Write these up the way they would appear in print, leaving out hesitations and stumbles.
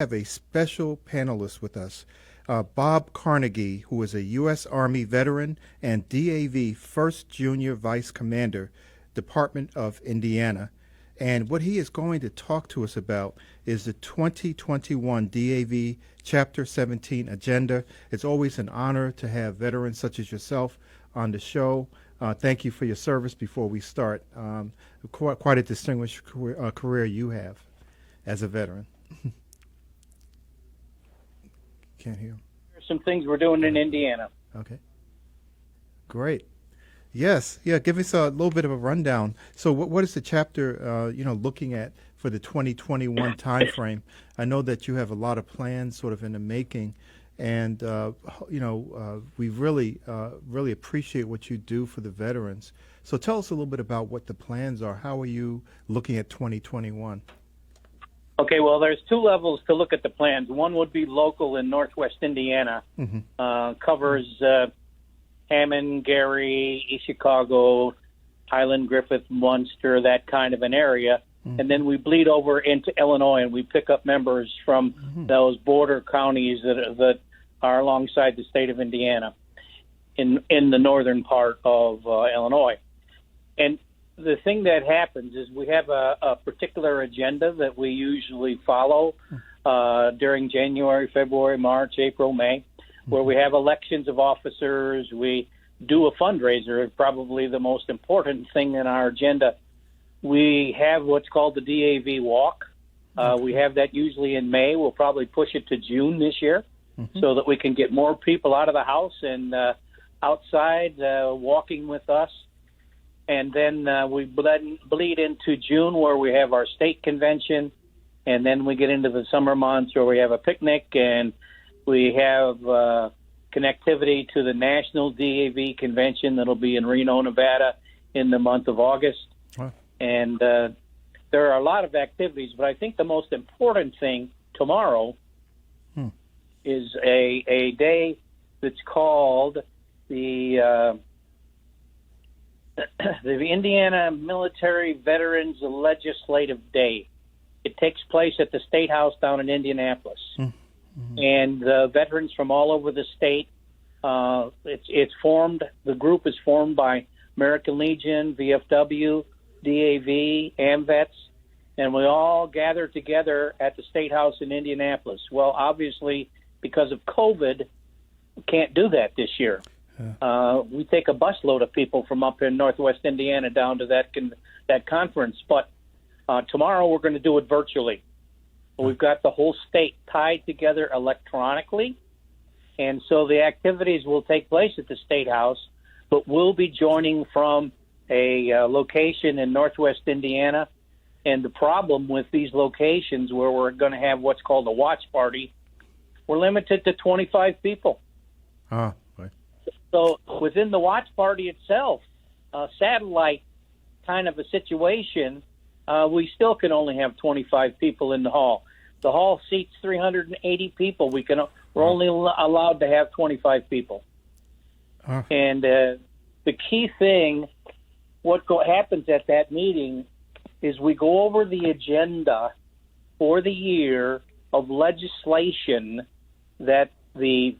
Have a special panelist with us, Bob Carnagey, who is a U.S. Army veteran and DAV First Junior Vice Commander, Department of Indiana. And what he is going to talk to us about is the 2021 DAV Chapter 17 agenda. It's always an honor to have veterans such as yourself on the show. Thank you for your service before we start. Quite a distinguished career you have as a veteran. Can't hear him. There's some things we're doing in Indiana. Okay. Great. Yes. Yeah. Give us a little bit of a rundown. So, what is the chapter, looking at for the 2021 timeframe? I know that you have a lot of plans, sort of in the making, and we really appreciate what you do for the veterans. So, tell us a little bit about what the plans are. How are you looking at 2021? Okay, well, there's two levels to look at the plans. One would be local in Northwest Indiana, covers Hammond, Gary, East Chicago, Highland, Griffith, Munster, that kind of an area. And then we bleed over into Illinois, and we pick up members from those border counties that are alongside the state of Indiana in the northern part of Illinois. And the thing that happens is we have a particular agenda that we usually follow during January, February, March, April, May, where we have elections of officers. We do a fundraiser, probably the most important thing in our agenda. We have what's called the DAV Walk. We have that usually in May. We'll probably push it to June this year so that we can get more people out of the house and outside walking with us. And then we bleed into June, where we have our state convention, and then we get into the summer months where we have a picnic, and we have connectivity to the National DAV Convention that'll be in Reno, Nevada, in the month of August. Wow. And there are a lot of activities, but I think the most important thing tomorrow is a day that's called the Indiana Military Veterans Legislative Day. It takes place at the State House down in Indianapolis. And veterans from all over the state, it's formed, the group is formed by American Legion, VFW, DAV, AMVETS, and we all gather together at the State House in Indianapolis. Well, obviously, because of COVID, we can't do that this year. We take a busload of people from up in Northwest Indiana down to that conference. But tomorrow we're going to do it virtually. We've got the whole state tied together electronically. And so the activities will take place at the State House, but we'll be joining from a location in Northwest Indiana. And the problem with these locations where we're going to have what's called a watch party, we're limited to 25 people. So within the watch party itself, satellite kind of a situation, we still can only have 25 people in the hall. The hall seats 380 people. We're only allowed to have 25 people. And the key thing, what happens at that meeting is we go over the agenda for the year of legislation that the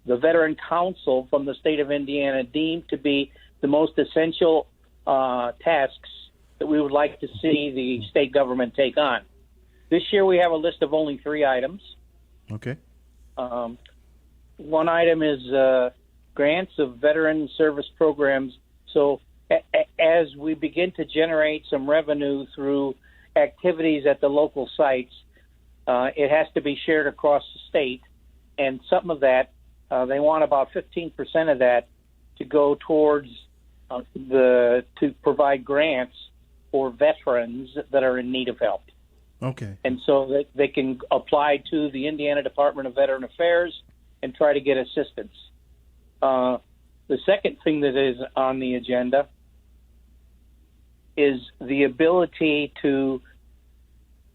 Veteran Council from the state of Indiana deemed to be the most essential tasks that we would like to see the state government take on. This year we have a list of only 3 items. Okay. One item is grants of veteran service programs. So as we begin to generate some revenue through activities at the local sites, it has to be shared across the state, and some of that, they want about 15% of that to go towards to provide grants for veterans that are in need of help. Okay. And so that they can apply to the Indiana Department of Veteran Affairs and try to get assistance. The second thing that is on the agenda is the ability to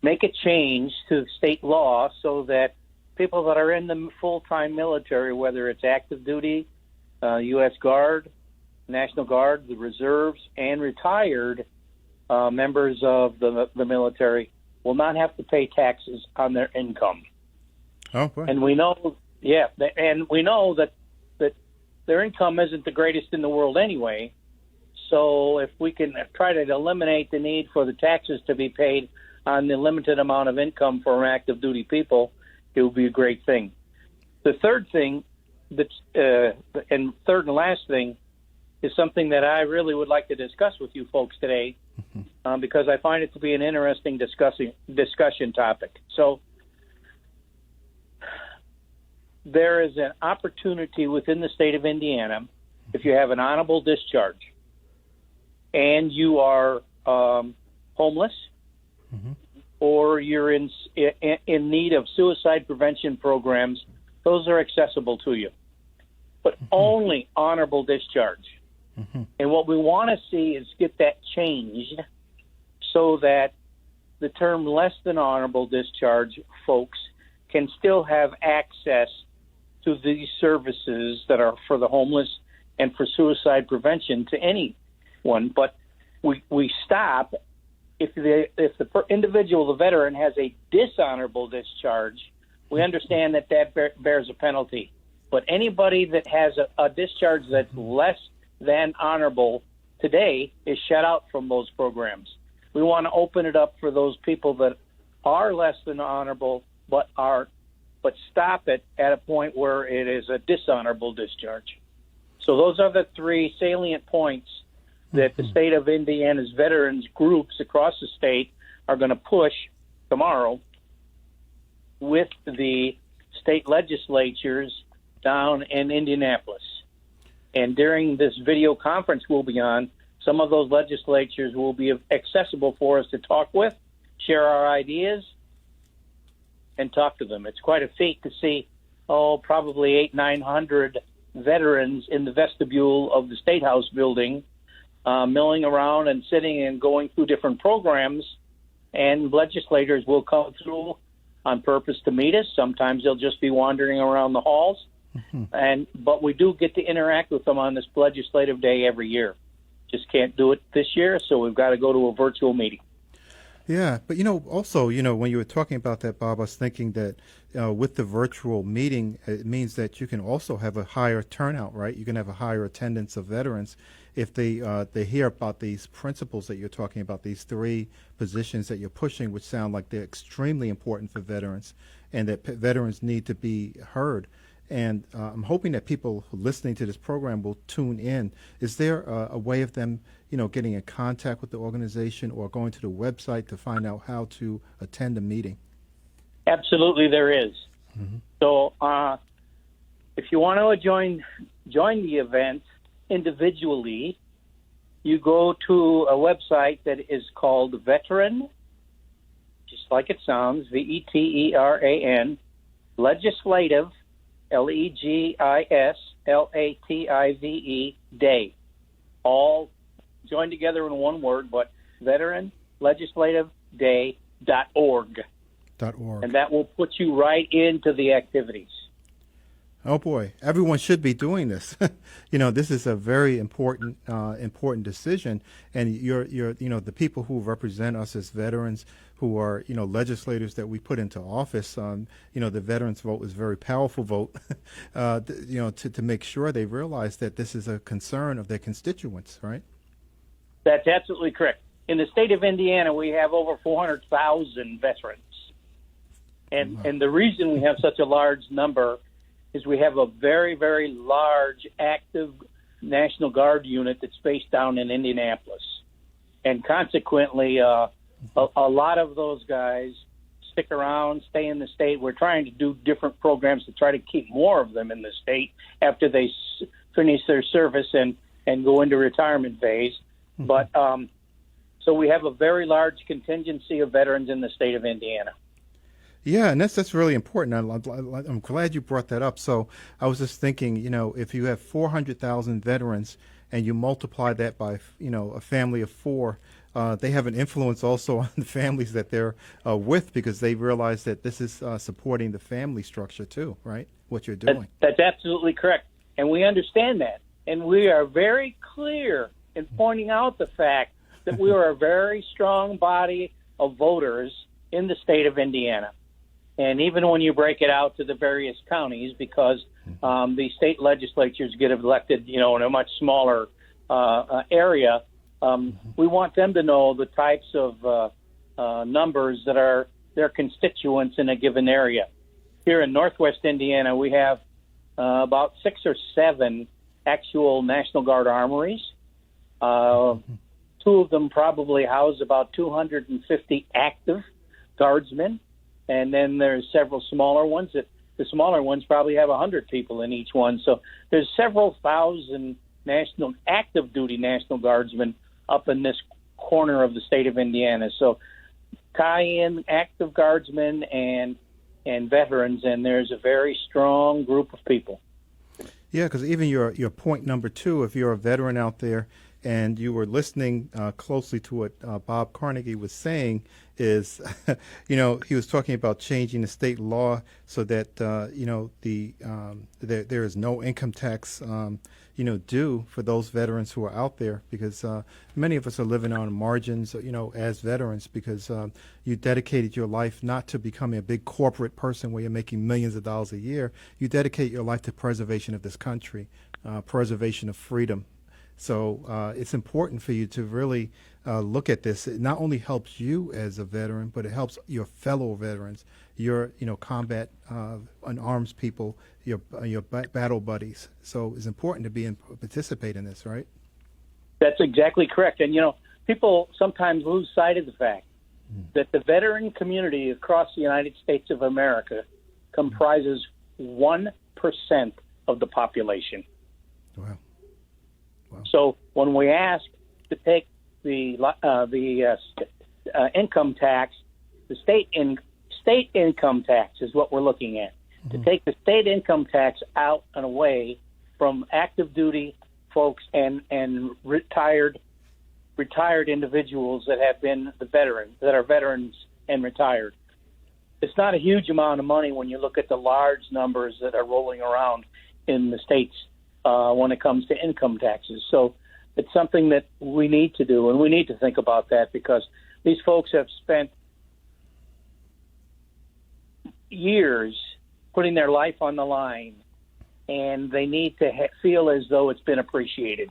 make a change to state law so that people that are in the full-time military, whether it's active duty, U.S. Guard, National Guard, the reserves, and retired members of the military, will not have to pay taxes on their income. Oh, boy. And we know, that their income isn't the greatest in the world anyway. So if we can try to eliminate the need for the taxes to be paid on the limited amount of income for active duty people, it would be a great thing. The third thing, and third and last thing, is something that I really would like to discuss with you folks today, because I find it to be an interesting discussion topic. So there is an opportunity within the state of Indiana, if you have an honorable discharge and you are homeless, or you're in need of suicide prevention programs, those are accessible to you. But only honorable discharge. And what we want to see is get that changed so that the term less than honorable discharge folks can still have access to these services that are for the homeless and for suicide prevention to anyone. But we stop if the individual, the veteran, has a dishonorable discharge. We understand that bears a penalty. But anybody that has a discharge that's less than honorable today is shut out from those programs. We want to open it up for those people that are less than honorable, but stop it at a point where it is a dishonorable discharge. So those are the three salient points that the state of Indiana's veterans groups across the state are going to push tomorrow with the state legislatures down in Indianapolis. And during this video conference we'll be on, some of those legislatures will be accessible for us to talk with, share our ideas, and talk to them. It's quite a feat to see, probably 800-900 veterans in the vestibule of the State House building, milling around and sitting and going through different programs, and legislators will come through on purpose to meet us. Sometimes they'll just be wandering around the halls. But we do get to interact with them on this legislative day every year. Just can't do it this year, so we've got to go to a virtual meeting. Yeah, but also, when you were talking about that, Bob, I was thinking that with the virtual meeting, it means that you can also have a higher turnout, right? You can have a higher attendance of veterans if they hear about these principles that you're talking about, these three positions that you're pushing, which sound like they're extremely important for veterans, and that veterans need to be heard. And I'm hoping that people listening to this program will tune in. Is there a way of them, getting in contact with the organization or going to the website to find out how to attend a meeting? Absolutely, there is. So if you want to join the event individually, you go to a website that is called Veteran, just like it sounds, VETERAN, Legislative, LEGISLATIVE Day. All joined together in one word, but veteranlegislativeday.org. And that will put you right into the activities. Oh boy, everyone should be doing this. This is a very important decision, and you're the people who represent us as veterans, who are legislators that we put into office. The veterans vote is a very powerful vote. To make sure they realize that this is a concern of their constituents, right? That's absolutely correct. In the state of Indiana, we have over 400,000 veterans, and the reason we have such a large number is we have a very, very large active National Guard unit that's based down in Indianapolis. And consequently, a lot of those guys stick around, stay in the state. We're trying to do different programs to try to keep more of them in the state after they finish their service and go into retirement phase. But so we have a very large contingency of veterans in the state of Indiana. Yeah, and that's really important. I'm glad you brought that up. So I was just thinking, if you have 400,000 veterans and you multiply that by, a family of four, they have an influence also on the families that they're with, because they realize that this is supporting the family structure too, right? What you're doing. That's absolutely correct. And we understand that. And we are very clear in pointing out the fact that we are a very strong body of voters in the state of Indiana. And even when you break it out to the various counties, because the state legislatures get elected, in a much smaller area, we want them to know the types of numbers that are their constituents in a given area. Here in Northwest Indiana, we have about 6 or 7 actual National Guard armories. 2 of them probably house about 250 active guardsmen. And then there's several smaller ones. The smaller ones probably have 100 people in each one. So there's several thousand active duty National Guardsmen up in this corner of the state of Indiana. So tie in active guardsmen and veterans, and there's a very strong group of people. Yeah, because even your point number 2, if you're a veteran out there and you were listening closely to what Bob Carnagey was saying, is, he was talking about changing the state law so that, there is no income tax, due for those veterans who are out there, because many of us are living on margins, as veterans, because you dedicated your life not to becoming a big corporate person where you're making millions of dollars a year. You dedicate your life to preservation of this country, preservation of freedom. So it's important for you to really look at this. It not only helps you as a veteran, but it helps your fellow veterans, your combat and arms people, your battle buddies. So it's important to participate in this, right? That's exactly correct. And people sometimes lose sight of the fact that the veteran community across the United States of America comprises 1% of the population. Wow. So when we ask to take the income tax, the state income tax is what we're looking at. To take the state income tax out and away from active duty folks and retired individuals that have been that are veterans and retired. It's not a huge amount of money when you look at the large numbers that are rolling around in the states when it comes to income taxes. So it's something that we need to do, and we need to think about that, because these folks have spent years putting their life on the line, and they need to feel as though it's been appreciated.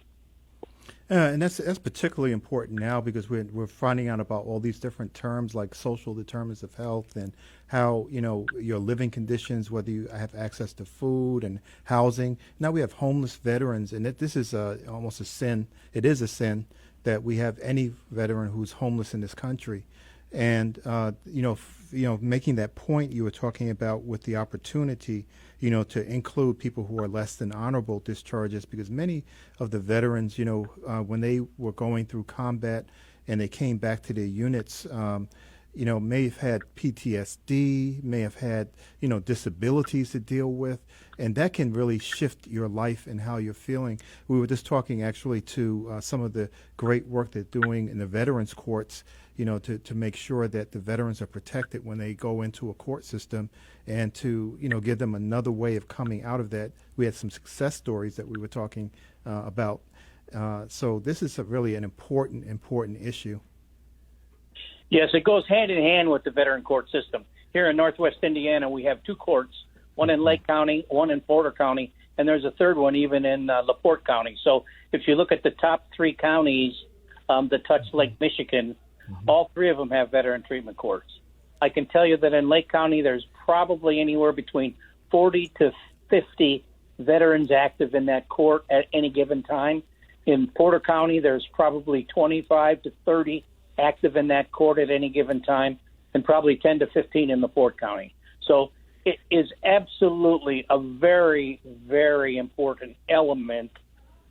And that's particularly important now, because we're finding out about all these different terms like social determinants of health, and how your living conditions, whether you have access to food and housing. Now we have homeless veterans, and this is almost a sin. It is a sin that we have any veteran who's homeless in this country. And making that point you were talking about with the opportunity, to include people who are less than honorable discharges, because many of the veterans, when they were going through combat and they came back to their units, may have had PTSD, may have had, disabilities to deal with, and that can really shift your life and how you're feeling. We were just talking actually to some of the great work they're doing in the veterans courts, to make sure that the veterans are protected when they go into a court system, and to, give them another way of coming out of that. We had some success stories that we were talking about. So this is really an important issue. Yes, it goes hand in hand with the veteran court system. Here in Northwest Indiana, we have 2 courts, one in Lake County, one in Porter County, and there's a third one even in LaPorte County. So if you look at the top 3 counties that touch Lake Michigan, all 3 of them have veteran treatment courts. I can tell you that in Lake County, there's probably anywhere between 40 to 50 veterans active in that court at any given time. In Porter County, there's probably 25 to 30 active in that court at any given time, and probably 10 to 15 in LaPorte County. So it is absolutely a very, very important element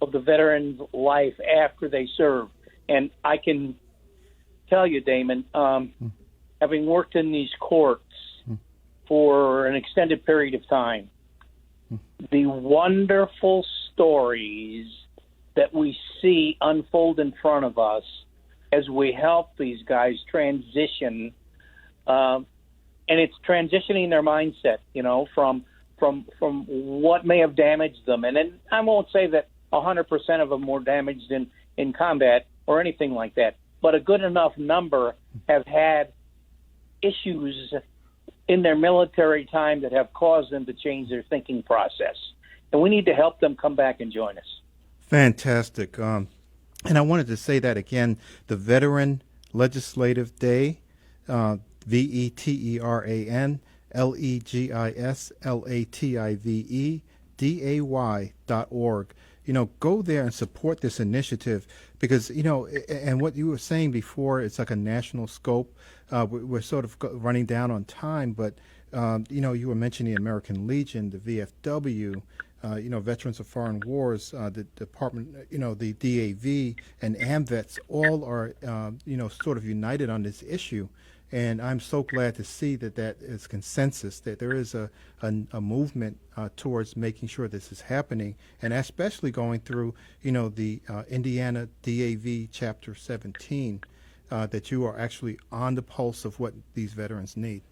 of the veteran's life after they serve. And I can tell you, Damon, having worked in these courts for an extended period of time, the wonderful stories that we see unfold in front of us as we help these guys transition, and it's transitioning their mindset, from what may have damaged them. And then I won't say that 100% of them were damaged in combat or anything like that, but a good enough number have had issues in their military time that have caused them to change their thinking process. And we need to help them come back and join us. Fantastic. And I wanted to say that again, the Veteran Legislative Day, VETERANLEGISLATIVE Go there and support this initiative because, and what you were saying before, it's like a national scope. We're sort of running down on time, but, you were mentioning the American Legion, the VFW, Veterans of Foreign Wars, the Department, the DAV and AMVETS all are, sort of united on this issue. And I'm so glad to see that is consensus, that there is a movement towards making sure this is happening, and especially going through, the Indiana DAV Chapter 17, that you are actually on the pulse of what these veterans need.